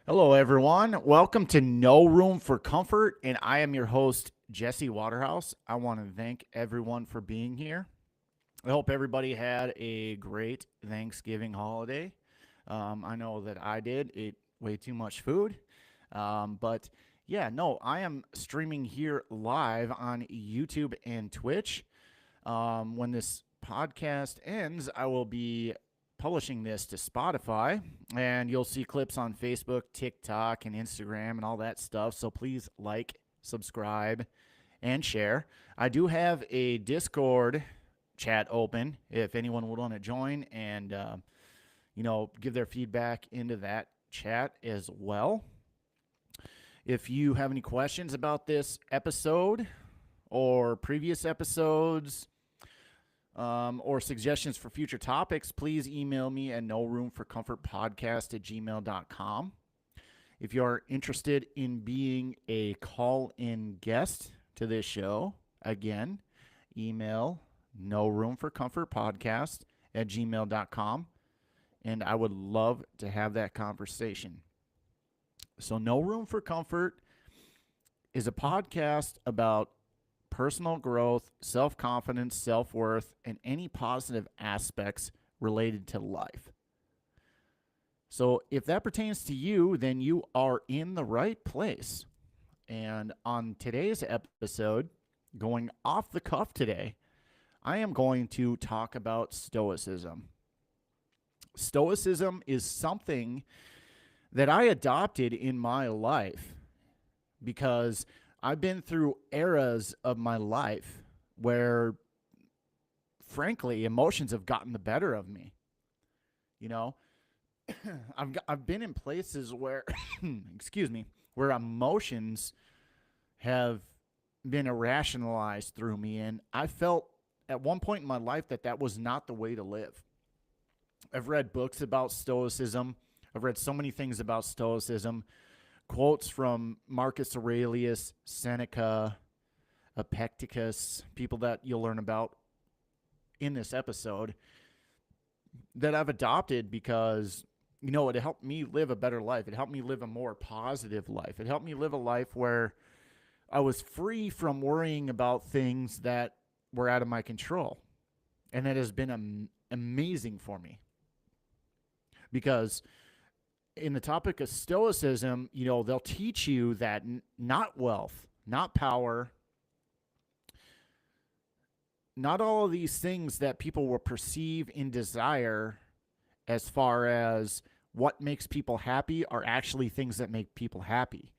Hello, everyone. Welcome to No Room for Comfort, and I am your host, Jesse Waterhouse. I want to thank everyone for being here. I hope everybody had a great Thanksgiving holiday. I know that I did. Ate way too much food. But yeah, no, I am streaming here live on YouTube and Twitch. When this podcast ends, I will be publishing this to Spotify, and you'll see clips on Facebook, TikTok, and Instagram, and all that stuff. So please like, subscribe, and share. I do have a Discord chat open if anyone would want to join and give their feedback into that chat as well. If you have any questions about this episode or previous episodes, or suggestions for future topics, please email me at noroomforcomfortpodcast@gmail.com. If you are interested in being a call-in guest to this show, again, email noroomforcomfortpodcast@gmail.com, and I would love to have that conversation. So No Room for Comfort is a podcast about personal growth, self confidence, self worth, and any positive aspects related to life. So, if that pertains to you, then you are in the right place. And on today's episode, going off the cuff today, I am going to talk about Stoicism. Stoicism is something that I adopted in my life because I've been through eras of my life where, frankly, emotions have gotten the better of me. You know, I've been in places where, excuse me, where emotions have been irrationalized through me, and I felt at one point in my life that that was not the way to live. I've read books about Stoicism. I've read so many things about Stoicism. Quotes from Marcus Aurelius, Seneca, Epictetus, people that you'll learn about in this episode that I've adopted because, it helped me live a better life. It helped me live a more positive life. It helped me live a life where I was free from worrying about things that were out of my control. And that has been amazing for me because in the topic of Stoicism, they'll teach you that not wealth, not power, not all of these things that people will perceive and desire as far as what makes people happy are actually things that make people happy.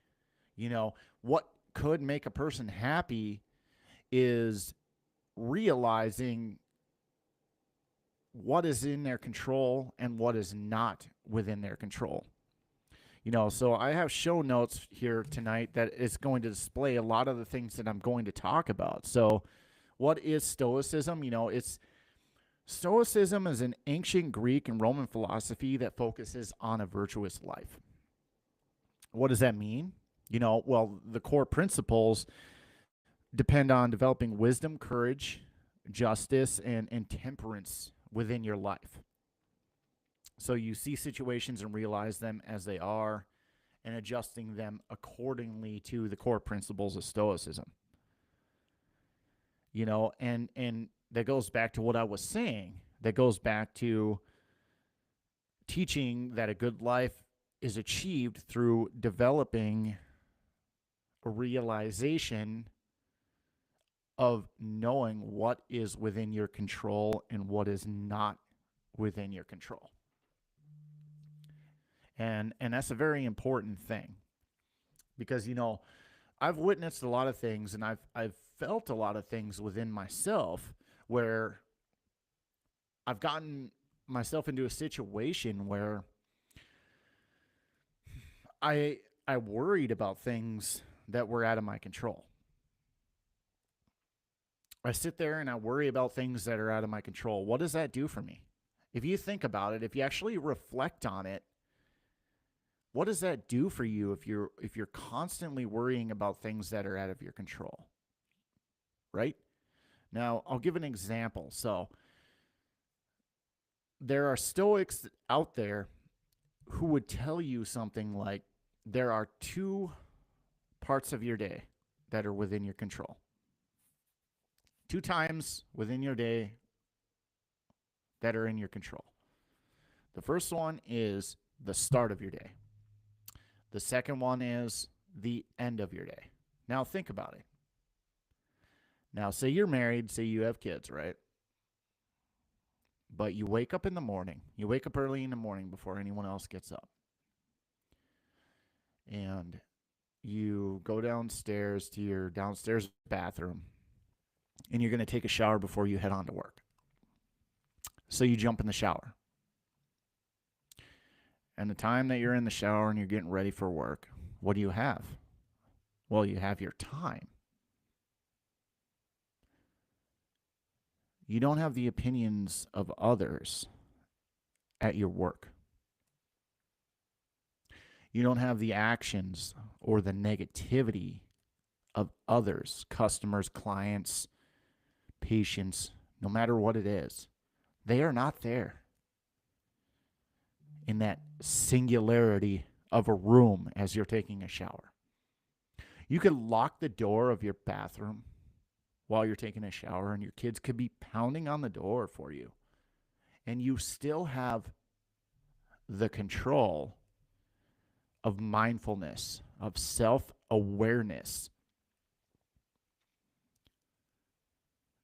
What could make a person happy is realizing what is in their control and what is not within their control. So I have show notes here tonight that is going to display a lot of the things that I'm going to talk about. So what is Stoicism? Stoicism is an ancient Greek and Roman philosophy that focuses on a virtuous life. What does that mean? Well, the core principles depend on developing wisdom, courage, justice, and temperance within your life. So you see situations and realize them as they are and adjusting them accordingly to the core principles of Stoicism. And that goes back to what I was saying. That goes back to teaching that a good life is achieved through developing a realization of knowing what is within your control and what is not within your control. And that's a very important thing because I've witnessed a lot of things and I've felt a lot of things within myself where I've gotten myself into a situation where I worried about things that were out of my control. I sit there and I worry about things that are out of my control. What does that do for me? If you think about it, if you actually reflect on it, what does that do for you if you're constantly worrying about things that are out of your control? Right? Now, I'll give an example. So, there are Stoics out there who would tell you something like, there are two parts of your day that are within your control. Two times within your day that are in your control. The first one is the start of your day. The second one is the end of your day. Now think about it. Now, say you're married, say you have kids, right? But you wake up in the morning. You wake up early in the morning before anyone else gets up. And you go downstairs to your downstairs bathroom. And you're going to take a shower before you head on to work. So you jump in the shower. And the time that you're in the shower and you're getting ready for work, what do you have? Well, you have your time. You don't have the opinions of others at your work. You don't have the actions or the negativity of others, customers, clients, patients, no matter what it is. They are not there in that singularity of a room as you're taking a shower. You could lock the door of your bathroom while you're taking a shower, and your kids could be pounding on the door for you. And you still have the control of mindfulness, of self-awareness,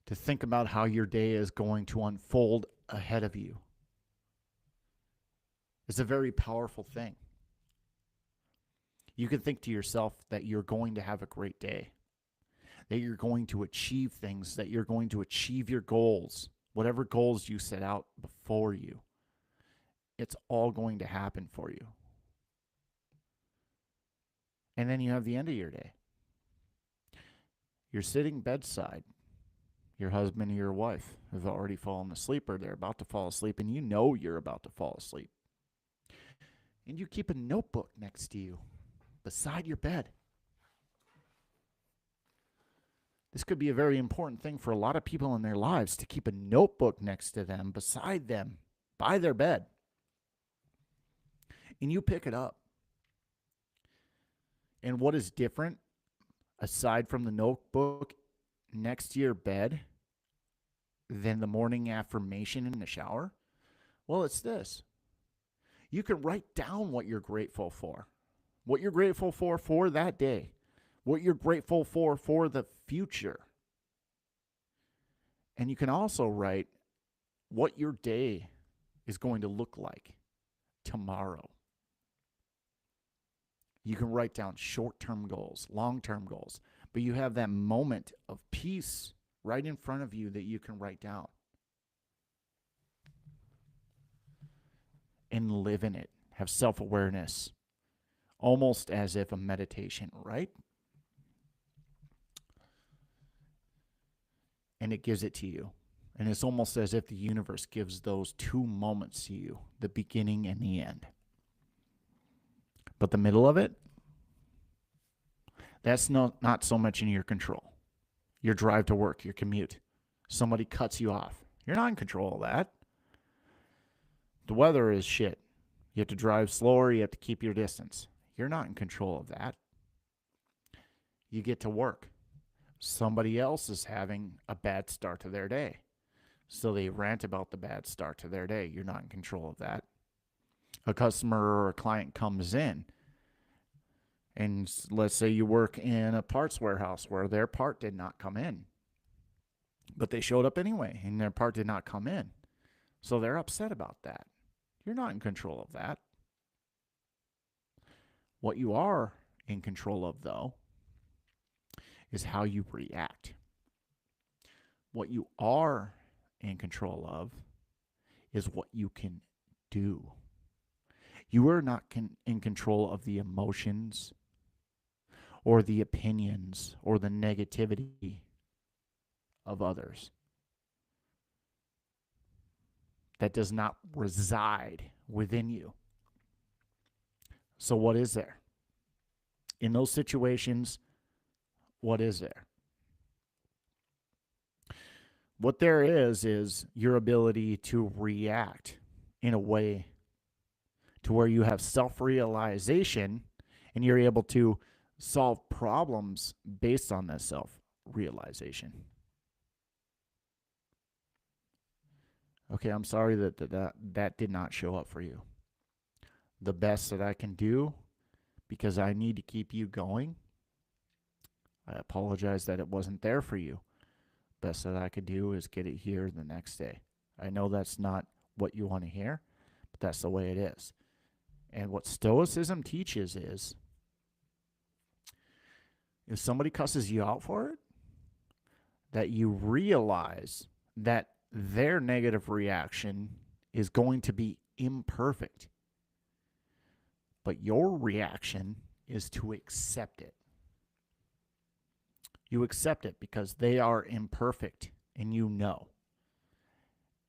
to think about how your day is going to unfold ahead of you. It's a very powerful thing. You can think to yourself that you're going to have a great day, that you're going to achieve things, that you're going to achieve your goals, whatever goals you set out before you. It's all going to happen for you. And then you have the end of your day. You're sitting bedside. Your husband or your wife have already fallen asleep, or they're about to fall asleep, and you know you're about to fall asleep. And you keep a notebook next to you, beside your bed. This could be a very important thing for a lot of people in their lives, to keep a notebook next to them, beside them, by their bed. And you pick it up. And what is different, aside from the notebook next to your bed, than the morning affirmation in the shower? Well, it's this. You can write down what you're grateful for. What you're grateful for that day. What you're grateful for the future. And you can also write what your day is going to look like tomorrow. You can write down short-term goals, long-term goals, but you have that moment of peace right in front of you that you can write down. And live in it. Have self-awareness. Almost as if a meditation, right? And it gives it to you. And it's almost as if the universe gives those two moments to you, the beginning and the end. But the middle of it, that's not so much in your control. Your drive to work, your commute. Somebody cuts you off. You're not in control of that. The weather is shit. You have to drive slower. You have to keep your distance. You're not in control of that. You get to work. Somebody else is having a bad start to their day. So they rant about the bad start to their day. You're not in control of that. A customer or a client comes in, and let's say you work in a parts warehouse where their part did not come in, but they showed up anyway and their part did not come in. So they're upset about that. You're not in control of that. What you are in control of, though, is how you react. What you are in control of is what you can do. You are not in control of the emotions or the opinions or the negativity of others. That does not reside within you. So what is there? In those situations, what is there? What there is your ability to react in a way to where you have self-realization And you're able to solve problems based on that self-realization. Okay, I'm sorry that did not show up for you. The best that I can do, because I need to keep you going, I apologize that it wasn't there for you. Best that I could do is get it here the next day. I know that's not what you want to hear, but that's the way it is. And what Stoicism teaches is, if somebody cusses you out for it, that you realize that their negative reaction is going to be imperfect. But your reaction is to accept it. You accept it because they are imperfect, and you know.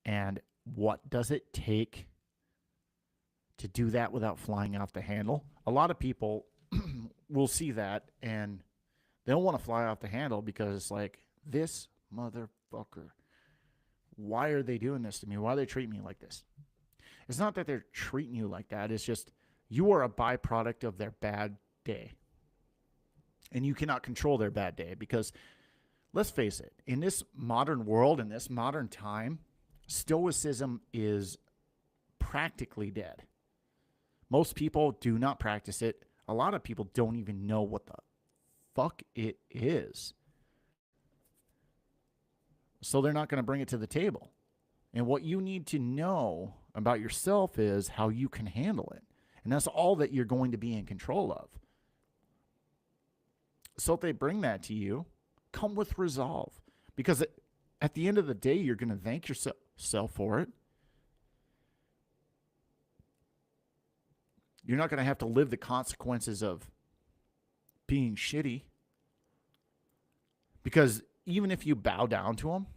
And what does it take to do that without flying off the handle? A lot of people will see that and they don't want to fly off the handle because it's like, this motherfucker, why are they doing this to me? Why do they treat me like this? It's not that they're treating you like that. It's just you are a byproduct of their bad day. And you cannot control their bad day because, let's face it, in this modern world, in this modern time, Stoicism is practically dead. Most people do not practice it. A lot of people don't even know what the fuck it is. So they're not going to bring it to the table. And what you need to know about yourself is how you can handle it. And that's all that you're going to be in control of. So if they bring that to you, come with resolve. Because at the end of the day, you're going to thank yourself for it. You're not going to have to live the consequences of being shitty. Because even if you bow down to them,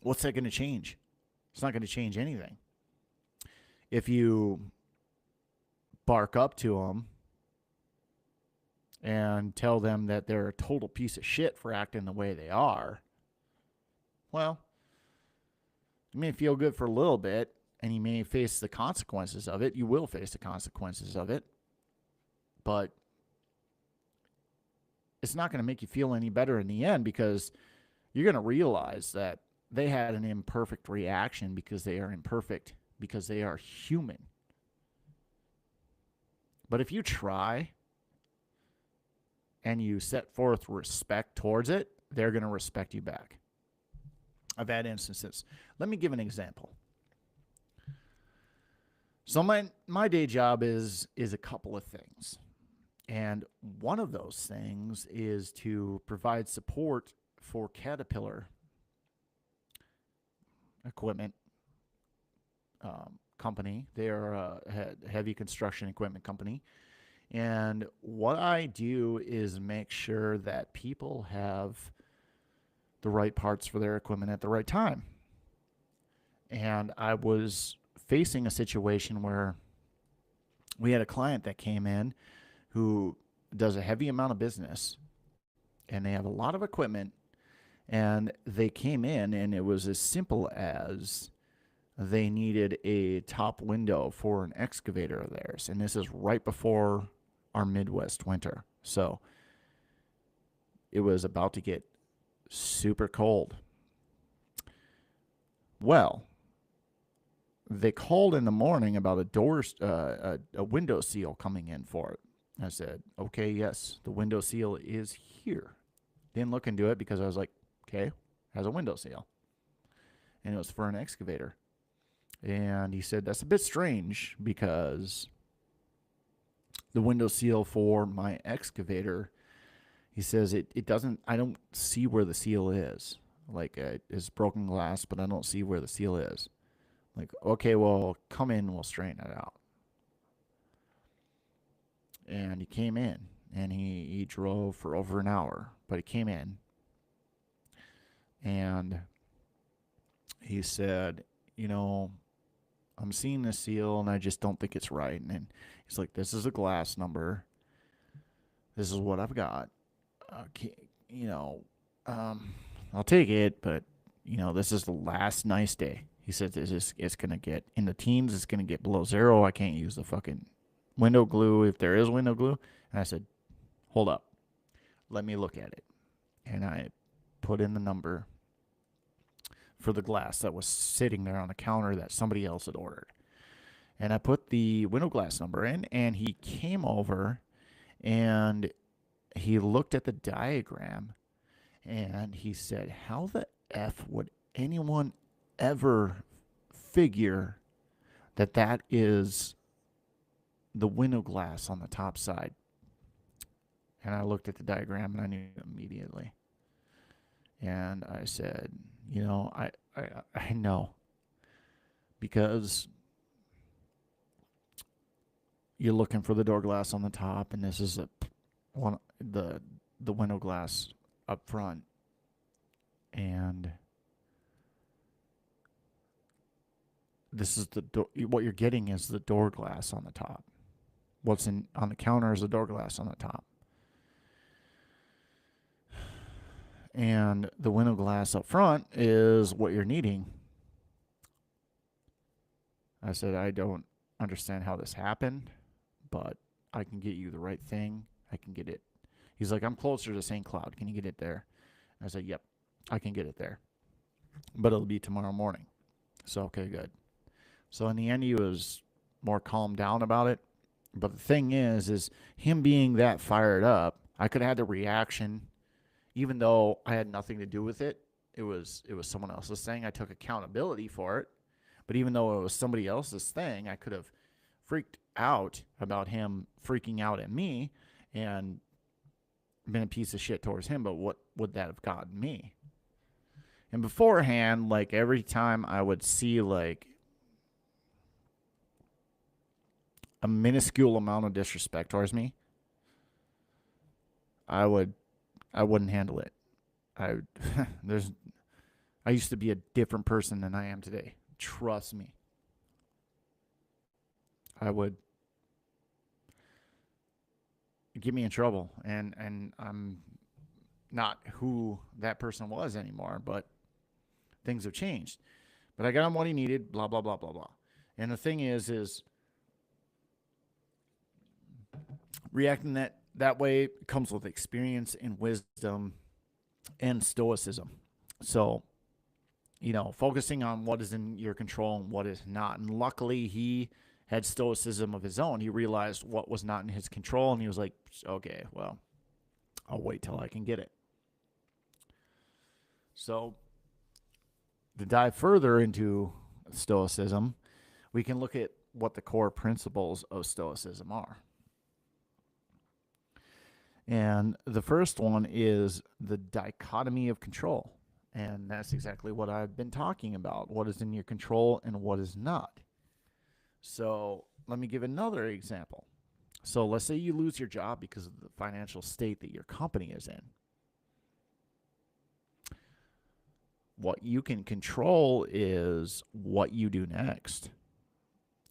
what's that going to change? It's not going to change anything. If you bark up to them and tell them that they're a total piece of shit for acting the way they are, well, you may feel good for a little bit, and you may face the consequences of it. You will face the consequences of it. But it's not going to make you feel any better in the end, because you're going to realize that they had an imperfect reaction because they are imperfect, because they are human. But if you try and you set forth respect towards it, they're going to respect you back. I've had instances. Let me give an example. So my day job is a couple of things. And one of those things is to provide support for Caterpillar equipment company. They are a heavy construction equipment company. And what I do is make sure that people have the right parts for their equipment at the right time. And I was facing a situation where we had a client that came in who does a heavy amount of business, and they have a lot of equipment, and they came in and it was as simple as they needed a top window for an excavator of theirs. And this is right before our Midwest winter. So it was about to get super cold. Well, they called in the morning about a window seal coming in for it. I said, okay, yes, the window seal is here. Didn't look into it because I was like, okay, has a window seal. And it was for an excavator. And he said, that's a bit strange because the window seal for my excavator, he says, it doesn't, I don't see where the seal is. Like, it's broken glass, but I don't see where the seal is. Like, okay, well, come in, we'll straighten it out. And he came in, and he drove for over an hour, but he came in, and he said, you know, I'm seeing this seal, and I just don't think it's right. And he's like, this is a glass number. This is what I've got. I'll take it, but, this is the last nice day. He said it's going to get in the teens. It's going to get below zero. I can't use the fucking window glue, if there is window glue. And I said, hold up, let me look at it. And I put in the number for the glass that was sitting there on the counter that somebody else had ordered. And I put the window glass number in, and he came over and he looked at the diagram and he said, how the F would anyone ever figure that that is the window glass on the top side? And I looked at the diagram and I knew immediately. And I said, I know, because you're looking for the door glass on the top, and this is the window glass up front, and this is the door. What you're getting is the door glass on the top. What's on the counter is the door glass on the top, and the window glass up front is what you're needing. I said, I don't understand how this happened, but I can get you the right thing. I can get it. He's like, I'm closer to St. Cloud. Can you get it there? I said, yep, I can get it there, but it'll be tomorrow morning. So, okay, good. So in the end, he was more calmed down about it. But the thing is him being that fired up, I could have had the reaction, even though I had nothing to do with it. It was someone else's thing. I took accountability for it. But even though it was somebody else's thing, I could have freaked out about him freaking out at me and been a piece of shit towards him. But what would that have gotten me? And beforehand, like every time I would see like a minuscule amount of disrespect towards me, I wouldn't handle it. I used to be a different person than I am today. Trust me. I would get me in trouble, and I'm not who that person was anymore, but things have changed. But I got him what he needed, blah, blah, blah, blah, blah. And the thing is reacting that way comes with experience and wisdom and stoicism. So, focusing on what is in your control and what is not. And luckily, he had stoicism of his own. He realized what was not in his control, and he was like, okay, well, I'll wait till I can get it. So, to dive further into stoicism, we can look at what the core principles of stoicism are. And the first one is the dichotomy of control. And that's exactly what I've been talking about. What is in your control and what is not. So let me give another example. So let's say you lose your job because of the financial state that your company is in. What you can control is what you do next.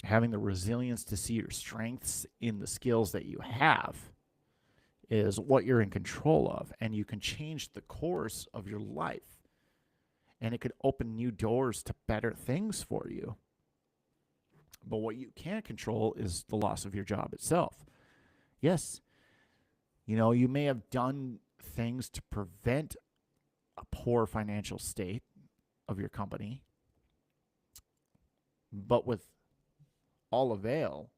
Having the resilience to see your strengths in the skills that you have is what you're in control of, and you can change the course of your life, and it could open new doors to better things for you. But what you can't control is the loss of your job itself. Yes, you may have done things to prevent a poor financial state of your company, but with all avail,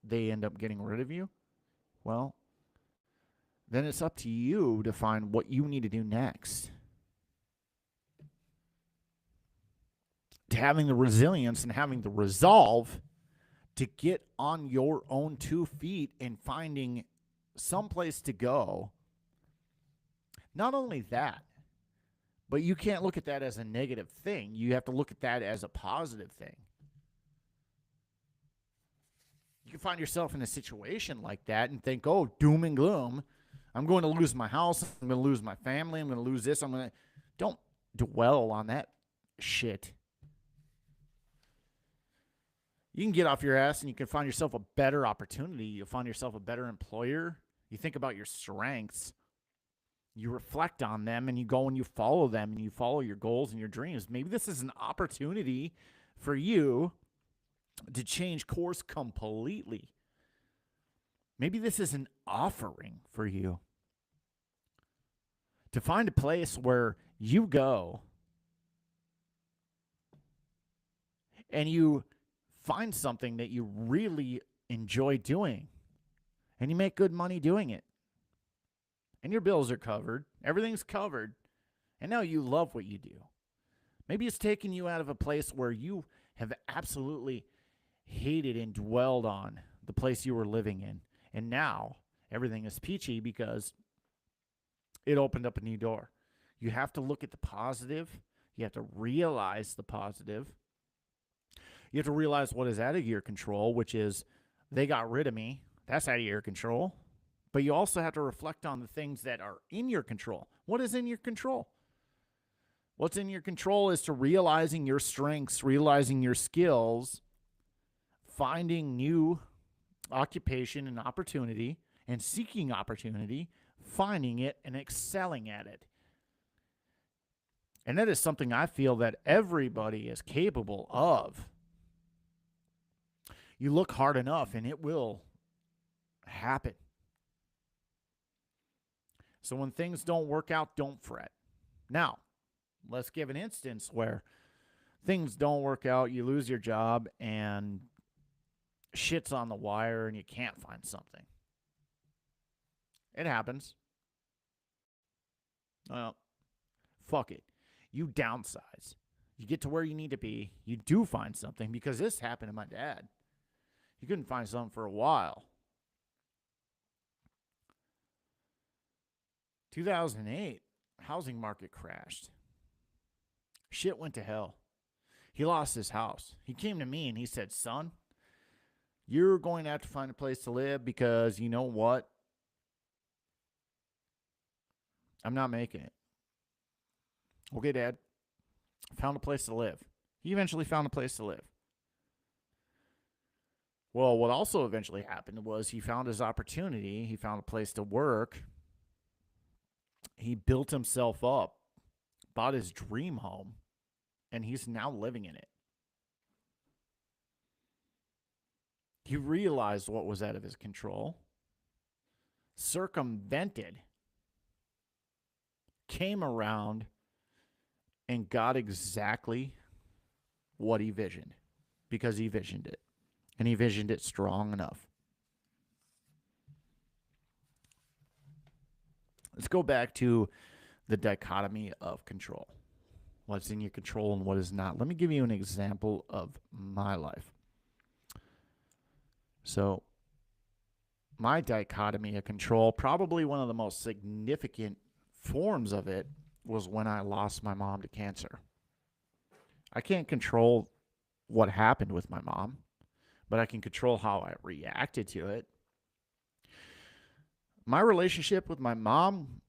they end up getting rid of you. Well, then it's up to you to find what you need to do next. To having the resilience and having the resolve to get on your own 2 feet and finding someplace to go. Not only that, but you can't look at that as a negative thing. You have to look at that as a positive thing. You can find yourself in a situation like that and think, oh, doom and gloom. I'm going to lose my house. I'm going to lose my family. I'm going to lose this. Don't dwell on that shit. You can get off your ass and you can find yourself a better opportunity. You'll find yourself a better employer. You think about your strengths. You reflect on them and you go and you follow them and you follow your goals and your dreams. Maybe this is an opportunity for you to change course completely. Maybe this is an offering for you to find a place where you go and you find something that you really enjoy doing and you make good money doing it. And your bills are covered, everything's covered, and now you love what you do. Maybe it's taking you out of a place where you have absolutely hated and dwelled on the place you were living in. And now everything is peachy because it opened up a new door. You have to look at the positive. You have to realize the positive. You have to realize what is out of your control, which is they got rid of me. That's out of your control. But you also have to reflect on the things that are in your control. What is in your control? What's in your control is to realizing your strengths, realizing your skills, finding new occupation and opportunity, and seeking opportunity, finding it and excelling at it. And that is something I feel that everybody is capable of. You look hard enough and it will happen. So when things don't work out, don't fret. Now, let's give an instance where things don't work out, you lose your job, and shit's on the wire and you can't find something. It happens. Well, fuck it. You downsize. You get to where you need to be. You do find something, because this happened to my dad. He couldn't find something for a while. 2008, housing market crashed. Shit went to hell. He lost his house. He came to me and he said, son, you're going to have to find a place to live, because you know what? I'm not making it. Okay, Dad. Found a place to live. He eventually found a place to live. Well, what also eventually happened was he found his opportunity. He found a place to work. He built himself up, bought his dream home, and he's now living in it. He realized what was out of his control, circumvented, came around, and got exactly what he visioned, because he visioned it, and he visioned it strong enough. Let's go back to the dichotomy of control. What's in your control and what is not. Let me give you an example of my life. So, my dichotomy of control, probably one of the most significant forms of it, was when I lost my mom to cancer. I can't control what happened with my mom, but I can control how I reacted to it. My relationship with my mom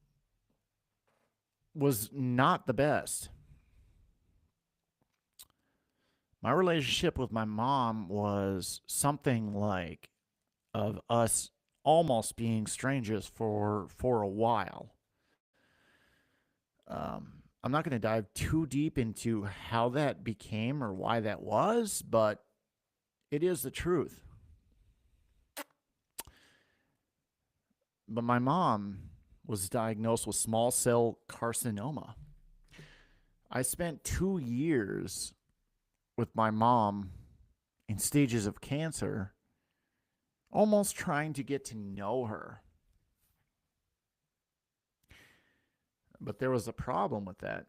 was not the best. My relationship with my mom was something like of us almost being strangers for a while. I'm not going to dive too deep into how that became or why that was, but it is the truth. But my mom was diagnosed with small cell carcinoma. I spent 2 years with my mom in stages of cancer, almost trying to get to know her. But there was a problem with that.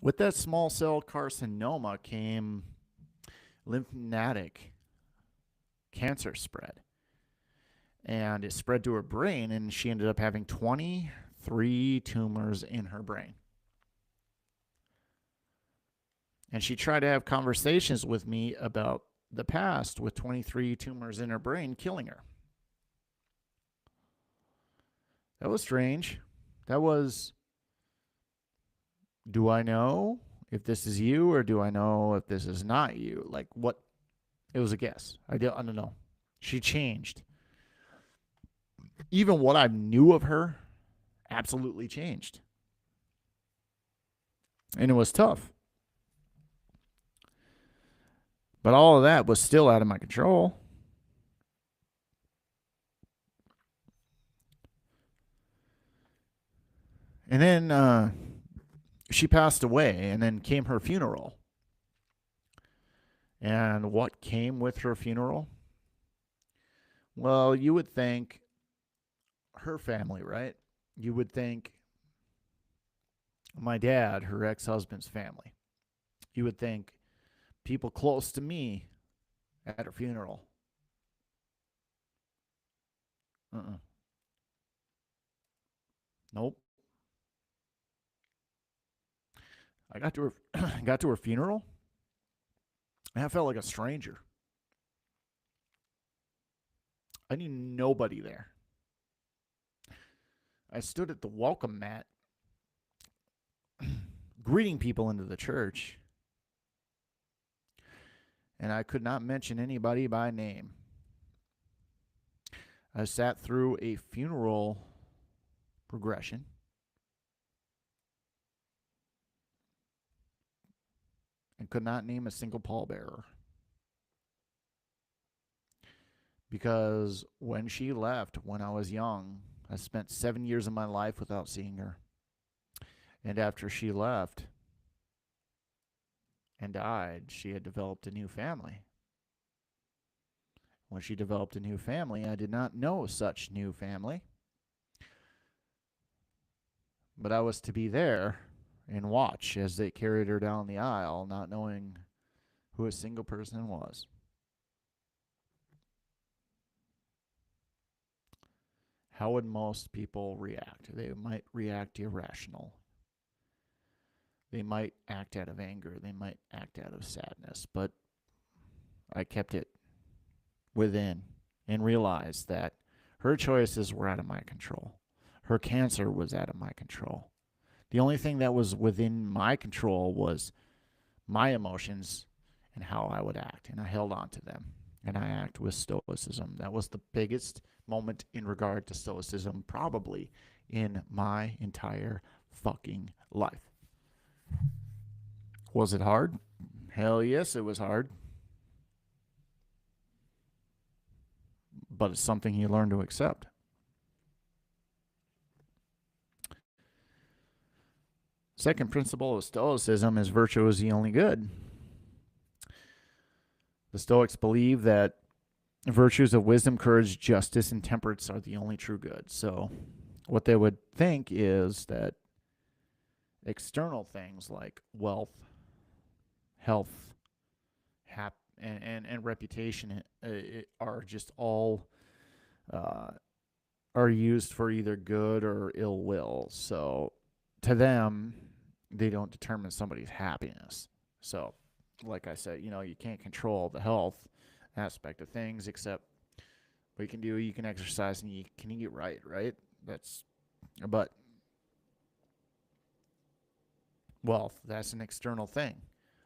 With that small cell carcinoma came lymphatic cancer spread. And it spread to her brain, and she ended up having 23 tumors in her brain. And she tried to have conversations with me about the past with 23 tumors in her brain killing her. That was strange. That was, do I know if this is you, or do I know if this is not you? Like, what? It was a guess. I don't know. She changed. Even what I knew of her absolutely changed. And it was tough. But all of that was still out of my control. And then she passed away, and then came her funeral. And what came with her funeral? Well, you would think her family, right? You would think my dad, her ex husband's family. You would think people close to me at her funeral. Uh-uh. Nope. I got to her got to her funeral, and I felt like a stranger. I knew nobody there. I stood at the welcome mat greeting people into the church, and I could not mention anybody by name. I sat through a funeral progression and could not name a single pallbearer. Because when she left, when I was young, I spent 7 years of my life without seeing her. And after she left and died, she had developed a new family. When she developed a new family, I did not know such new family. But I was to be there and watch as they carried her down the aisle, not knowing who a single person was. How would most people react? They might react irrational. They might act out of anger. They might act out of sadness. But I kept it within and realized that her choices were out of my control. Her cancer was out of my control. The only thing that was within my control was my emotions and how I would act. And I held on to them. And I act with stoicism. That was the biggest moment in regard to stoicism, probably in my entire fucking life. Was it hard? Hell yes, it was hard. But it's something you learn to accept. Second principle of Stoicism is virtue is the only good. The Stoics believe that virtues of wisdom, courage, justice, and temperance are the only true good. So, what they would think is that external things like wealth, health, and reputation are just all are used for either good or ill will. So, to them, they don't determine somebody's happiness. So, like I said, you can't control the health aspect of things, except what you can do, you can exercise and you can eat right? But wealth, that's an external thing.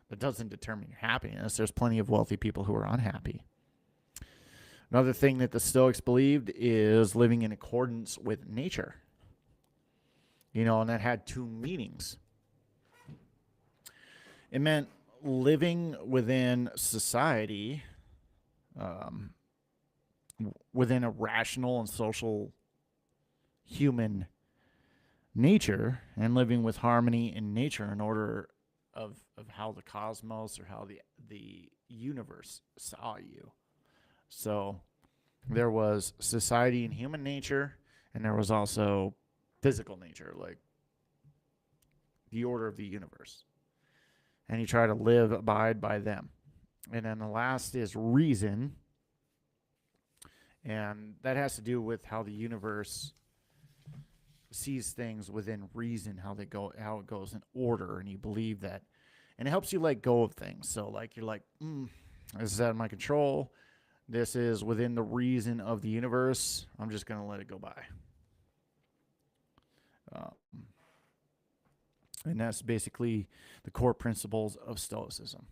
That doesn't determine your happiness. There's plenty of wealthy people who are unhappy. Another thing that the Stoics believed is living in accordance with nature. And that had two meanings. It meant living within society, within a rational and social human nature, and living with harmony in nature in order of how the cosmos or how the universe saw you. So there was society and human nature, and there was also physical nature, like the order of the universe. And you try to abide by them. And then the last is reason. And that has to do with how the universe sees things within reason, how it goes in order, and you believe that. And it helps you let go of things. So like you're like, this is out of my control. This is within the reason of the universe. I'm just going to let it go by. And that's basically the core principles of Stoicism.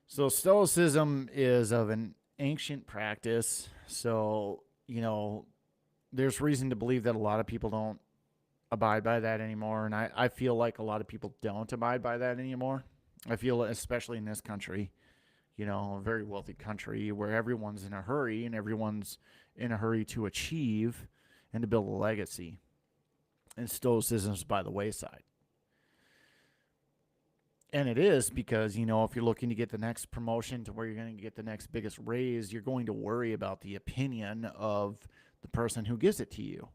So Stoicism is of an ancient practice. So, there's reason to believe that a lot of people don't abide by that anymore. And I feel like a lot of people don't abide by that anymore. I feel, especially in this country, a very wealthy country where everyone's in a hurry and everyone's in a hurry to achieve and to build a legacy. and stoicism's by the wayside. And it is because, if you're looking to get the next promotion to where you're going to get the next biggest raise, you're going to worry about the opinion of the person who gives it to you.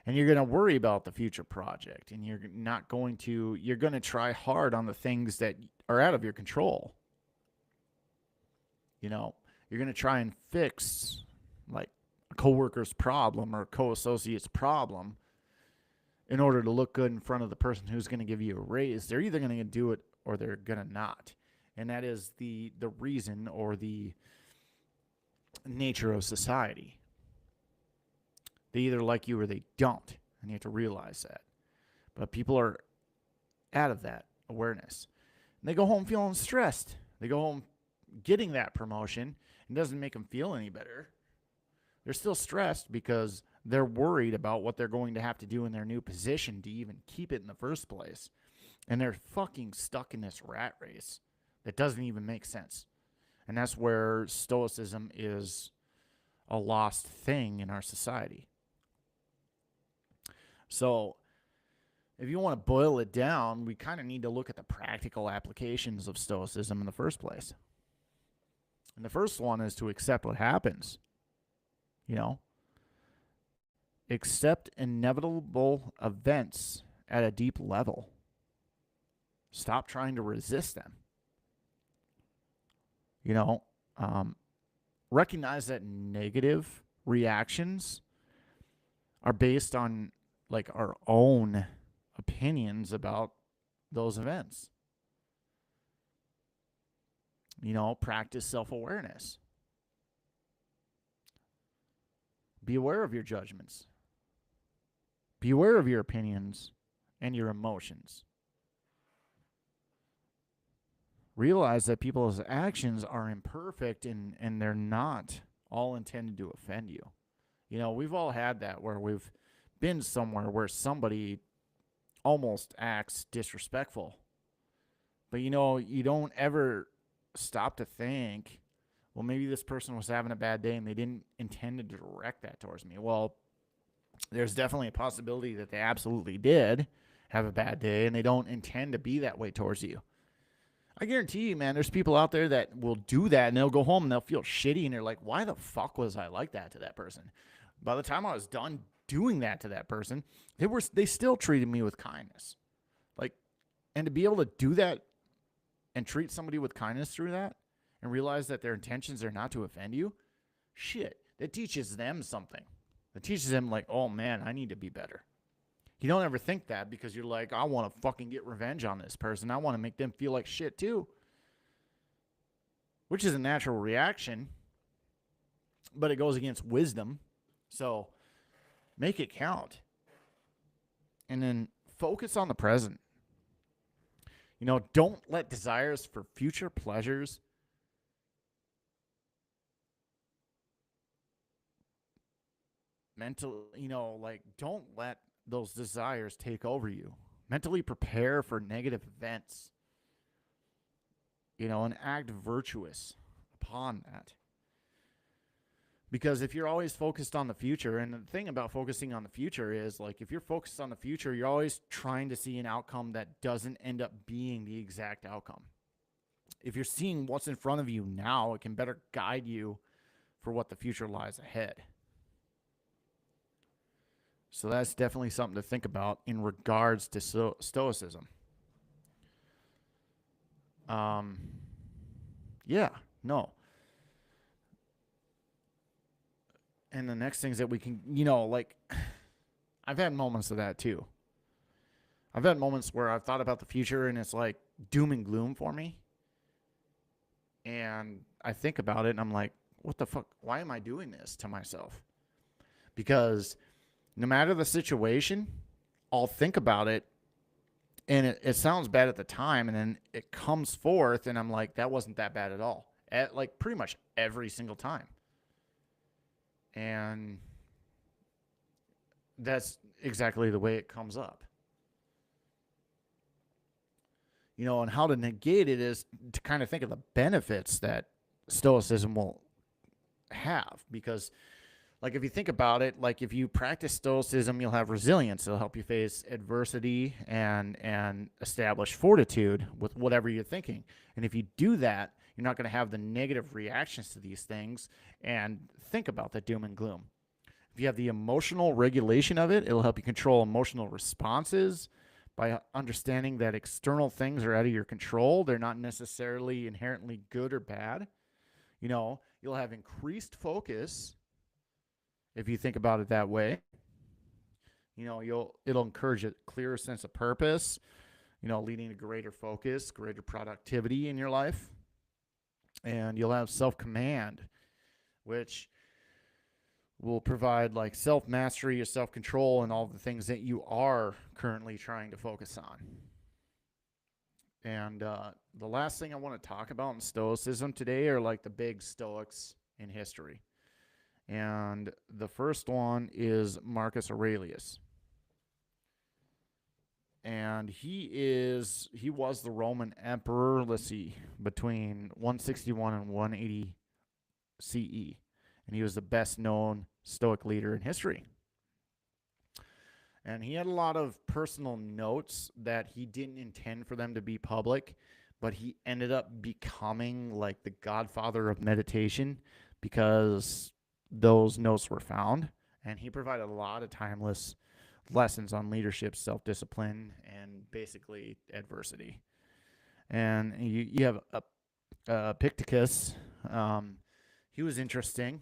And you're going to worry about the future project, and you're going to try hard on the things that are out of your control. You're going to try and fix like a coworker's problem or a co-associate's problem in order to look good in front of the person who's going to give you a raise. They're either going to do it or they're going to not. And that is the reason or the nature of society. They either like you or they don't, and you have to realize that. But people are out of that awareness. And they go home feeling stressed. They go home getting that promotion. It doesn't make them feel any better. They're still stressed because they're worried about what they're going to have to do in their new position to even keep it in the first place. And they're fucking stuck in this rat race that doesn't even make sense. And that's where stoicism is a lost thing in our society. So if you want to boil it down, we kind of need to look at the practical applications of stoicism in the first place. And the first one is to accept what happens. Accept inevitable events at a deep level. Stop trying to resist them. Recognize that negative reactions are based on like our own opinions about those events. Practice self-awareness. Be aware of your judgments. Be aware of your opinions and your emotions. Realize that people's actions are imperfect and they're not all intended to offend you. We've all had that where we've been somewhere where somebody almost acts disrespectful. But you don't ever stop to think, well, maybe this person was having a bad day and they didn't intend to direct that towards me. Well, there's definitely a possibility that they absolutely did have a bad day and they don't intend to be that way towards you. I guarantee you, man, there's people out there that will do that and they'll go home and they'll feel shitty and they're like, why the fuck was I like that to that person? By the time I was done doing that to that person, they still treated me with kindness. And to be able to do that and treat somebody with kindness through that and realize that their intentions are not to offend you, shit, that teaches them something. It teaches them like, oh man, I need to be better. You don't ever think that because you're like, I want to fucking get revenge on this person. I want to make them feel like shit too. Which is a natural reaction, but it goes against wisdom. So make it count. And then focus on the present. Don't let desires for future pleasures don't let those desires take over you. Mentally prepare for negative events, and act virtuous upon that. Because if you're always focused on the future, and the thing about focusing on the future is, if you're focused on the future, you're always trying to see an outcome that doesn't end up being the exact outcome. If you're seeing what's in front of you now, it can better guide you for what the future lies ahead. So that's definitely something to think about in regards to stoicism. And the next things that we can, I've had moments of that too. I've had moments where I've thought about the future and it's like doom and gloom for me. And I think about it and I'm like, what the fuck? Why am I doing this to myself? Because no matter the situation, I'll think about it and it sounds bad at the time. And then it comes forth and I'm like, that wasn't that bad at all. Pretty much every single time. And that's exactly the way it comes up. And how to negate it is to kind of think of the benefits that stoicism will have. Because Like if you think about it, like if you practice stoicism, you'll have resilience. It'll help you face adversity and establish fortitude with whatever you're thinking. And if you do that, you're not going to have the negative reactions to these things and think about the doom and gloom. If you have the emotional regulation of it, it'll help you control emotional responses by understanding that external things are out of your control. They're not necessarily inherently good or bad. You know, you'll have increased focus if you think about it that way. You know, it'll encourage a clearer sense of purpose, you know, leading to greater focus, greater productivity in your life. And you'll have self-command, which will provide like self-mastery or self-control and all the things that you are currently trying to focus on. And the last thing I want to talk about in Stoicism today are like the big Stoics in history. And the first one is Marcus Aurelius. And he was the Roman emperor, let's see, between 161 and 180 CE. And he was the best known Stoic leader in history. And he had a lot of personal notes that he didn't intend for them to be public, but he ended up becoming like the godfather of meditation because those notes were found. And he provided a lot of timeless lessons on leadership, self-discipline, and basically adversity. And you have Epictetus. He was interesting.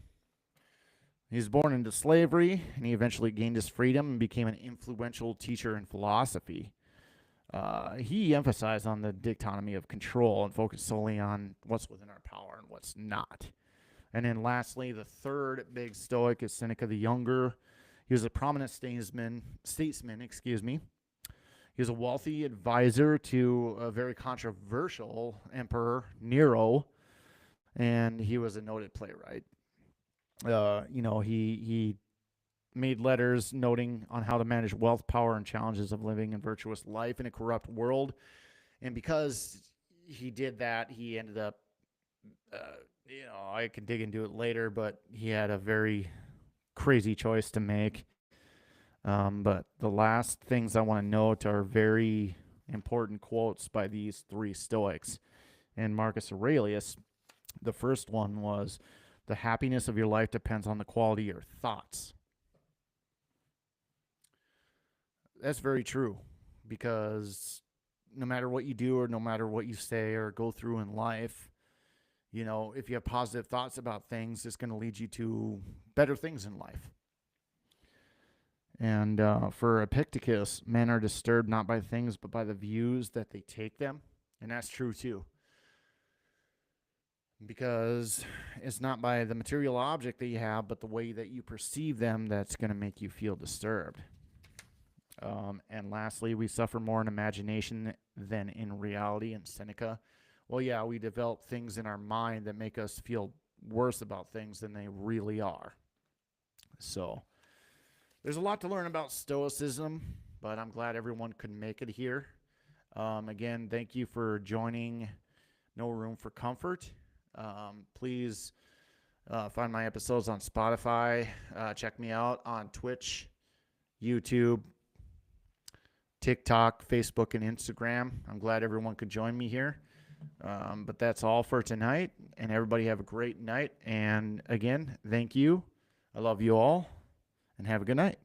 He was born into slavery, and he eventually gained his freedom and became an influential teacher in philosophy. He emphasized on the dichotomy of control and focused solely on what's within our power and what's not. And then lastly, the third big Stoic is Seneca the Younger. He was a prominent statesman. He was a wealthy advisor to a very controversial emperor, Nero, and he was a noted playwright. He made letters noting on how to manage wealth, power, and challenges of living a virtuous life in a corrupt world. And because he did that, he ended up, I can dig into it later, but he had a very crazy choice to make. But the last things I want to note are very important quotes by these three Stoics. And Marcus Aurelius, the first one was, "The happiness of your life depends on the quality of your thoughts." That's very true, because no matter what you do or no matter what you say or go through in life, you know, if you have positive thoughts about things, it's going to lead you to better things in life. And for Epictetus, men are disturbed not by things but by the views that they take them. And that's true too. Because it's not by the material object that you have, but the way that you perceive them that's going to make you feel disturbed. And lastly, we suffer more in imagination than in reality in Seneca. Well, yeah, we develop things in our mind that make us feel worse about things than they really are. So there's a lot to learn about Stoicism, but I'm glad everyone could make it here. Again, thank you for joining No Room for Comfort. Please find my episodes on Spotify. Check me out on Twitch, YouTube, TikTok, Facebook, and Instagram. I'm glad everyone could join me here. But that's all for tonight, and everybody have a great night. And again, thank you. I love you all, and have a good night.